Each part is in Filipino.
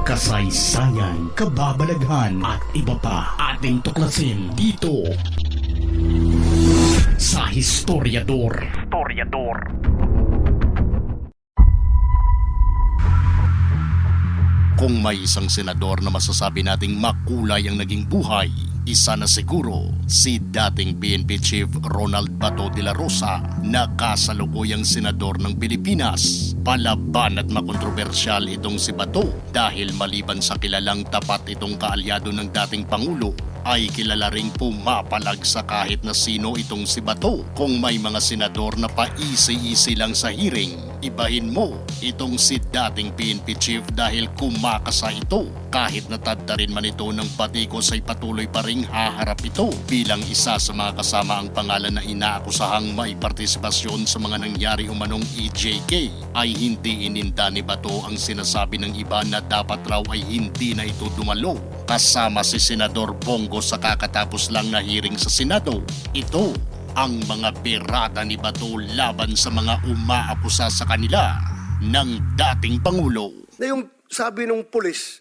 kasaysayan, kababalaghan at iba pa ating tuklasin dito sa Historiador. Kung may isang senador na masasabi nating makulay ang naging buhay, isa na siguro si dating PNP Chief Ronald Bato de la Rosa na kasalukuyang senador ng Pilipinas. Palaban at makontrobersyal itong si Bato dahil maliban sa kilalang tapat itong kaalyado ng dating Pangulo, ay kilala ring pumapalag sa kahit na sino itong si Bato. Kung may mga senador na pa-easy-easy lang sa hearing, ibahin mo itong si dating PNP Chief dahil kumakasa ito. Kahit natadta rin man ito ng patikos ay patuloy pa ring haharap ito bilang isa sa mga kasama ang pangalan na inaakusahang may partisipasyon sa mga nangyari umanong EJK. Ay hindi ininda ni Bato ang sinasabi ng iba na dapat raw ay hindi na ito dumalo kasama si Senador Bongo sa kakatapos lang na hearing sa Senado. Ito ang mga birada ni Bato laban sa mga umaakusa sa kanila ng dating Pangulo. Na yung sabi ng pulis,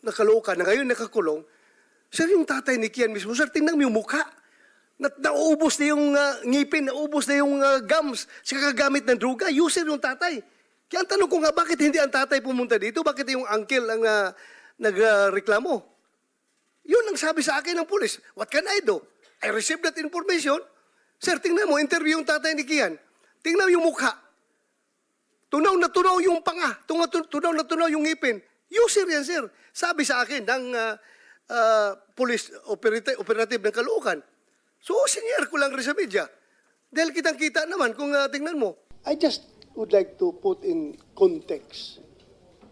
nakaloka na ngayon nakakulong, sir, yung tatay ni Kian mismo, sir, tingnan mo yung mukha. Naubos na yung ngipin, naubos na yung gums sa kagagamit ng droga. User yung tatay. Kaya ang tanong ko nga, bakit hindi ang tatay pumunta dito? Bakit yung uncle ang nagreklamo? Yun ang sabi sa akin ng pulis. What can I do? I received that information. Sir, tingnan mo, interview yung tatay ni Kian. Tingnan mo yung mukha. Tunaw na tunaw yung panga. Tunaw na tunaw yung ngipin. User yan, sir. Sabi sa akin ng police operative ng Caloocan. So, senior ko lang rin sa media. Dahil kitang-kita naman kung tingnan mo. I just would like to put in context.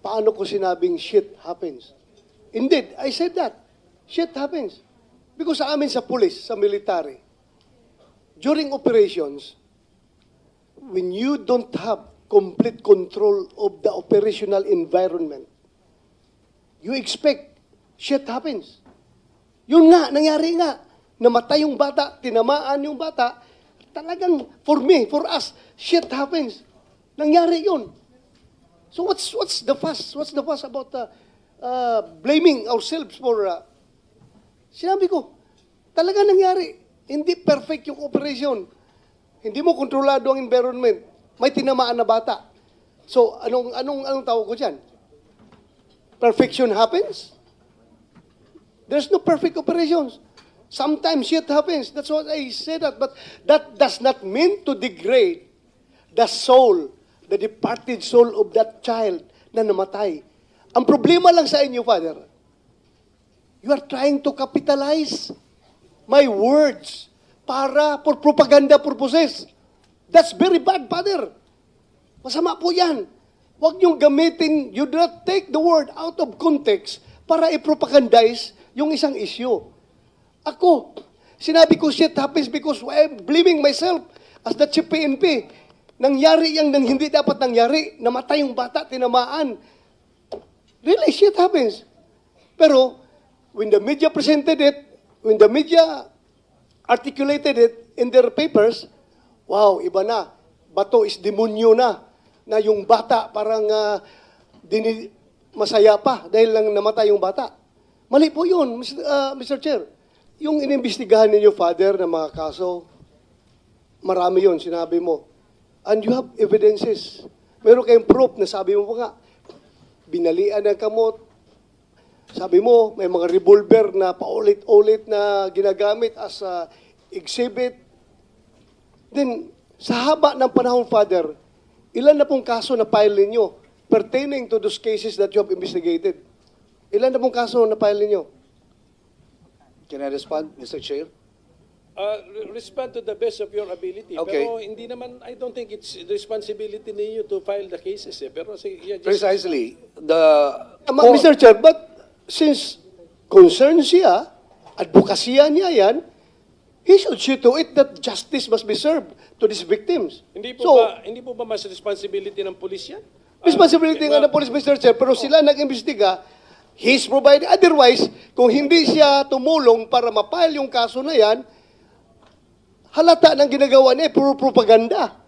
Paano ko sinabing shit happens? Indeed, I said that. Shit happens. Because sa amin sa police, sa military, during operations, when you don't have complete control of the operational environment, you expect shit happens. Yun nga, nangyari nga. Namatay yung bata, tinamaan yung bata. Talagang, for me, for us, shit happens. Nangyari yun. So what's the fuss? What's the fuss about blaming ourselves for... Sinabi ko, talaga nangyari. Hindi perfect yung operation. Hindi mo kontrolado ang environment. May tinamaan na bata. So, anong tawag ko dyan? Perfection happens? There's no perfect operations. Sometimes shit happens. That's what I say that. But that does not mean to degrade the soul, the departed soul of that child na namatay. Ang problema lang sa inyo, Father, you are trying to capitalize my words for propaganda purposes. That's very bad, Father. Masama po yan. Huwag niyong gamitin, you do not take the word out of context para i-propagandize yung isang issue. Ako, sinabi ko shit happens because I'm blaming myself as the chief PNP. Nangyari yang hindi dapat nangyari. Namatay yung bata, tinamaan. Really, shit happens. Pero, when the media presented it, when the media articulated it in their papers, wow, iba na. Bato is demonyo na yung bata parang masaya pa dahil lang namatay yung bata. Mali po yun, Mr. Chair. Yung inimbestigahan ninyo, Father, na mga kaso, marami yun, sinabi mo. And you have evidences. Meron kayong proof na sabi mo pa nga, binalian ng kamot. Sabi mo, may mga revolver na paulit-ulit na ginagamit as exhibit. Then, sa haba ng panahon, Father, ilan na pong kaso na file ninyo pertaining to those cases that you have investigated? Ilan na pong kaso na file ninyo? Can I respond, Mr. Chair? Respond to the best of your ability. Okay. Pero hindi naman, I don't think it's the responsibility ninyo to file the cases. Pero yeah, just... Precisely. Mr. Chair, but since concern siya, advokasya niya yan, he should see to it that justice must be served to these victims. Hindi po ba mas responsibility ng pulis yan? Responsibility nga ng police, Mr. Chair, pero sila nag-imbestiga, he's provided. Otherwise, kung hindi siya tumulong para mapile yung kaso na yan, halata ng ginagawa niya, puro propaganda.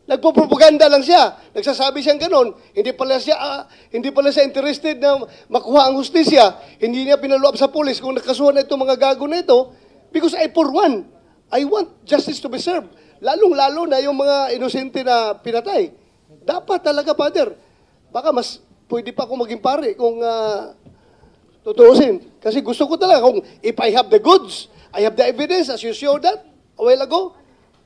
Nagpo-propaganda lang siya. Nagsasabi siyang ganon. Hindi pala siya interested na makuha ang hustisya. Hindi niya pinaluap sa pulis kung nakasuhan na itong mga gago na ito. Because I, for one, I want justice to be served. Lalong-lalo na yung mga inosente na pinatay. Dapat talaga, Father. Baka mas pwede pa ako maging pare kung tutuusin. Kasi gusto ko talaga kung if I have the goods, I have the evidence as you showed that a while ago.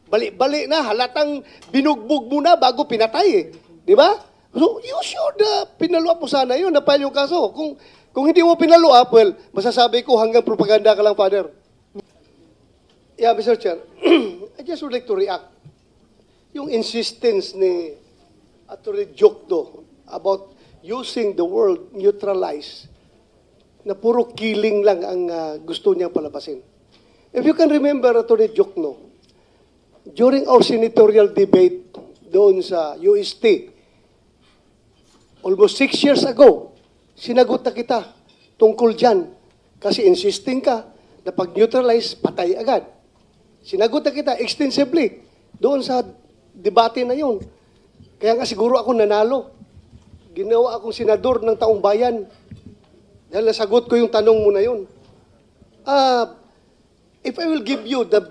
Balik-balik na, halatang binugbog mo na bago pinatay eh. Di ba? So, you should pinaluap mo sana yun, na-file yung kaso. Kung hindi mo pinaluap, well, masasabi ko hanggang propaganda ka lang, Father. Yeah, Mr. Chair, I just would like to react. Yung insistence ni Atty. Jokdo about using the word neutralize, na puro killing lang ang gusto niyang palabasin. If you can remember, Atty. Jokno, during our senatorial debate doon sa UST, almost 6 years ago, sinagot na kita tungkol dyan. Kasi insisting ka na pag-neutralize, patay agad. Sinagot na kita extensively doon sa debate na yun. Kaya nga siguro ako nanalo. Ginawa akong senador ng taong bayan. Dahil nasagot ko yung tanong mo na yun. If I will give you the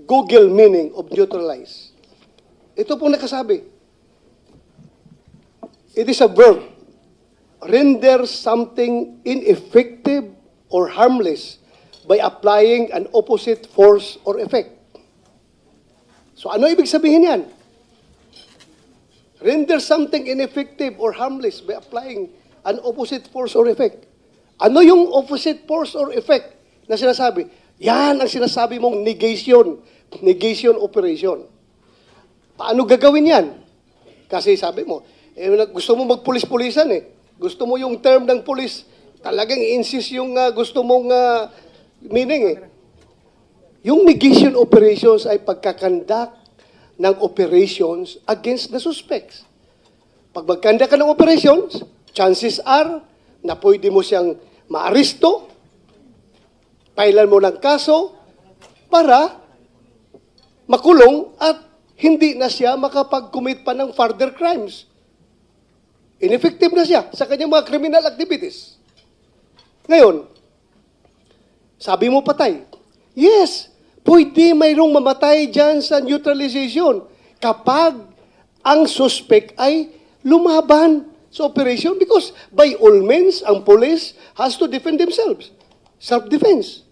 Google meaning of neutralize. Ito po nakasabi. It is a verb. Render something ineffective or harmless by applying an opposite force or effect. So ano ibig sabihin yan? Render something ineffective or harmless by applying an opposite force or effect. Ano yung opposite force or effect na sinasabi? Yan ang sinasabi mong negation. Negation operation. Paano gagawin yan? Kasi sabi mo, gusto mo magpulis-pulisan eh. Gusto mo yung term ng pulis, talagang i-insist yung gusto mong meaning eh. Yung negation operations ay pagkakandak ng operations against the suspects. Pag magkanda ka ng operations, chances are na pwede mo siyang maaresto, pailan mo ng kaso para makulong at hindi na siya makapag-commit pa ng further crimes. Ineffective na siya sa kanyang mga criminal activities. Ngayon, sabi mo patay. Yes, pwede mayroong mamatay dyan sa neutralization kapag ang suspect ay lumaban sa operation because by all means, ang police has to defend themselves. Self-defense.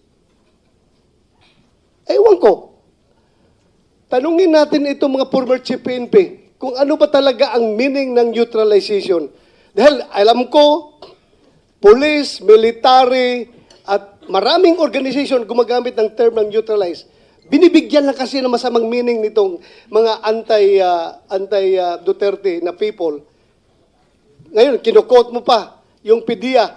Ewan ko. Tanungin natin itong mga former chief PNP kung ano ba talaga ang meaning ng neutralization. Dahil alam ko, police, military, at maraming organization gumagamit ng term ng neutralize. Binibigyan lang kasi ng masamang meaning nitong mga anti-Duterte na people. Ngayon, kinukot mo pa yung PDEA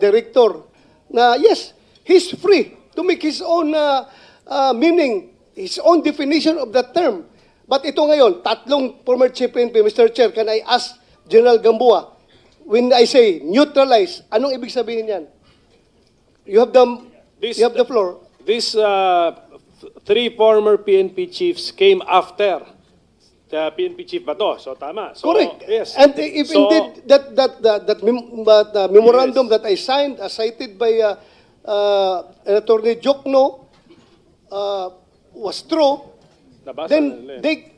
director na yes, he's free to make his own meaning, his own definition of that term. But ito ngayon, tatlong former chief PNP, Mr. Chair, can I ask General Gamboa, when I say neutralize, anong ibig sabihin yan? You have the floor. These three former PNP chiefs came after the PNP chief Bato. So tama. So, Correct. Yes. And if So, indeed that memorandum that I signed, as cited by Attorney Jokno, was true, nabasa then nila eh.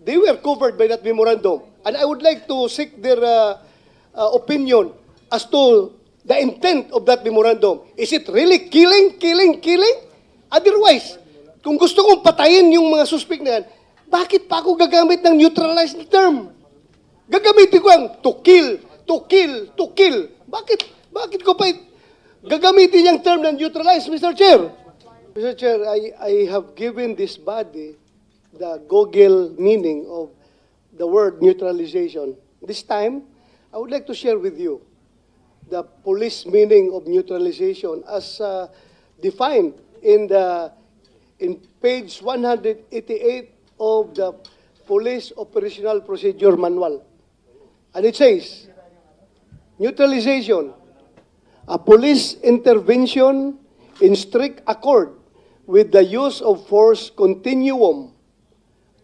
they were covered by that memorandum. And I would like to seek their opinion as to the intent of that memorandum. Is it really killing? Otherwise, kung gusto kong patayin yung mga suspect na yan, bakit pa ako gagamit ng neutralized term? Gagamitin ko ang to kill. Bakit ko pa gagamitin yung term ng neutralized, Mr. Chair? Mr. Chair, I have given this body the Google meaning of the word neutralization. This time, I would like to share with you the police meaning of neutralization as defined in page 188 of the Police Operational Procedure Manual. And it says, neutralization, a police intervention in strict accord with the use of force continuum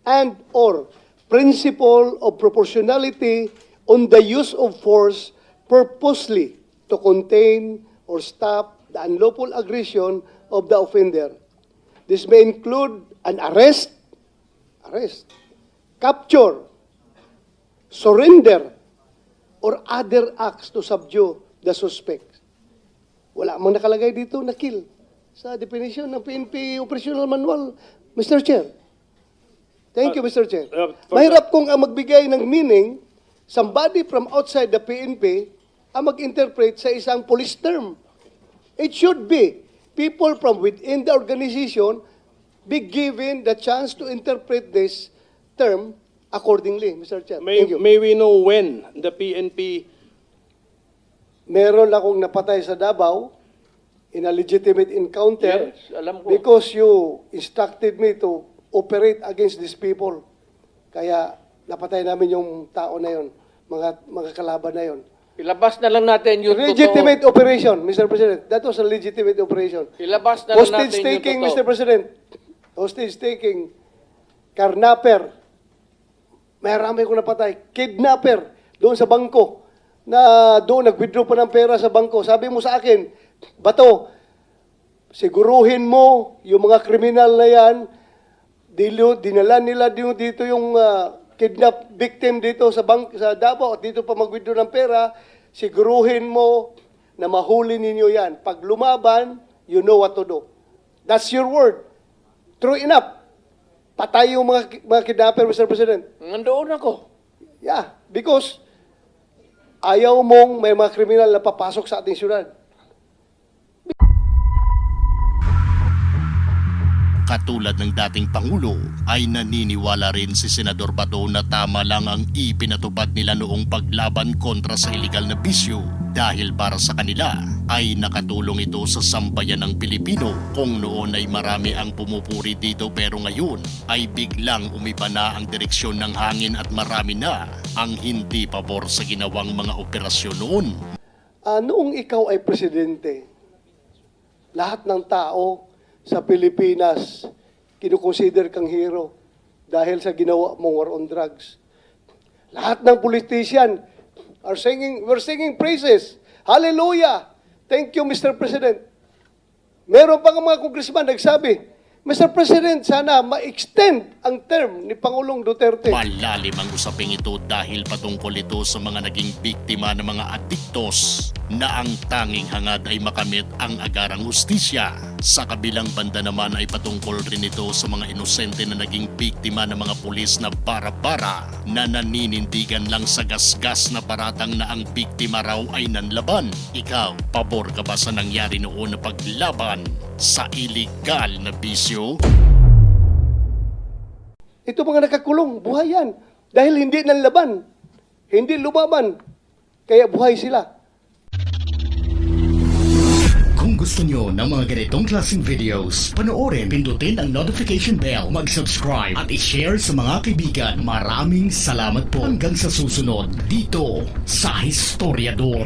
and or principle of proportionality on the use of force purposely to contain or stop the unlawful aggression of the offender. This may include an arrest, capture, surrender, or other acts to subdue the suspect. Wala mang nakalagay dito na kill sa definition ng PNP Operational Manual, Mr. Chair. Thank you, Mr. Chair. Mahirap kung ang magbigay ng meaning, somebody from outside the PNP ang mag-interpret sa isang police term. It should be people from within the organization be given the chance to interpret this term accordingly, Mr. Chair. Thank you. May we know when the PNP... Meron akong napatay sa Davao in a legitimate encounter Yes, alam ko. because you instructed me to operate against these people. Kaya napatay namin yung tao na yon, mga kalaban na yon. Ilabas na lang natin yung Legitimate totoo. operation, Mr. President. That was a legitimate operation. Ilabas na lang Hostage natin yung taking, totoo. Mr. President. Hostage taking. Carnapper. Marami ko napatay. Kidnapper. Doon sa bangko. Na doon nag-withdraw pa ng pera sa bangko. Sabi mo sa akin, Bato, siguruhin mo yung mga kriminal na yan, dinala nila dito yung kidnap victim dito sa sa Davao at dito pa mag-withdraw ng pera, siguruhin mo na mahuli ninyo yan. Pag lumaban, you know what to do. That's your word. True enough. Patay yung mga kidnapper, Mr. President. Nandoon ako. Yeah, because ayaw mong may mga kriminal na papasok sa ating syudad. Katulad ng dating Pangulo, ay naniniwala rin si Senador Bato na tama lang ang ipinatupad nila noong paglaban kontra sa illegal na bisyo dahil para sa kanila ay nakatulong ito sa sambayan ng Pilipino kung noon ay marami ang pumupuri dito pero ngayon ay biglang umiba na ang direksyon ng hangin at marami na ang hindi pabor sa ginawang mga operasyon noon. Noong ikaw ay presidente, lahat ng tao sa Pilipinas, kinukonsider kang hero dahil sa ginawa mong war on drugs. Lahat ng politician we're singing praises. Hallelujah! Thank you, Mr. President. Meron pa mga congressman nagsabi, Mr. President, sana ma-extend ang term ni Pangulong Duterte. Malalim ang usaping ito dahil patungkol ito sa mga naging biktima ng mga adiktos na ang tanging hangad ay makamit ang agarang hustisya. Sa kabilang banda naman ay patungkol rin ito sa mga inosente na naging biktima ng mga pulis na bara-bara na naninindigan lang sa gasgas na paratang na ang biktima raw ay nanlaban. Ikaw, pabor ka ba sa nangyari noon na paglaban sa iligal na bisyo? Ito mga nakakulong, buhay yan. Dahil hindi nanlaban, hindi lumaban, kaya buhay sila. Kung gusto nyo ng mga ganitong klaseng videos, panoorin, pindutin ang notification bell, mag-subscribe at i-share sa mga kaibigan. Maraming salamat po hanggang sa susunod dito sa Historiador.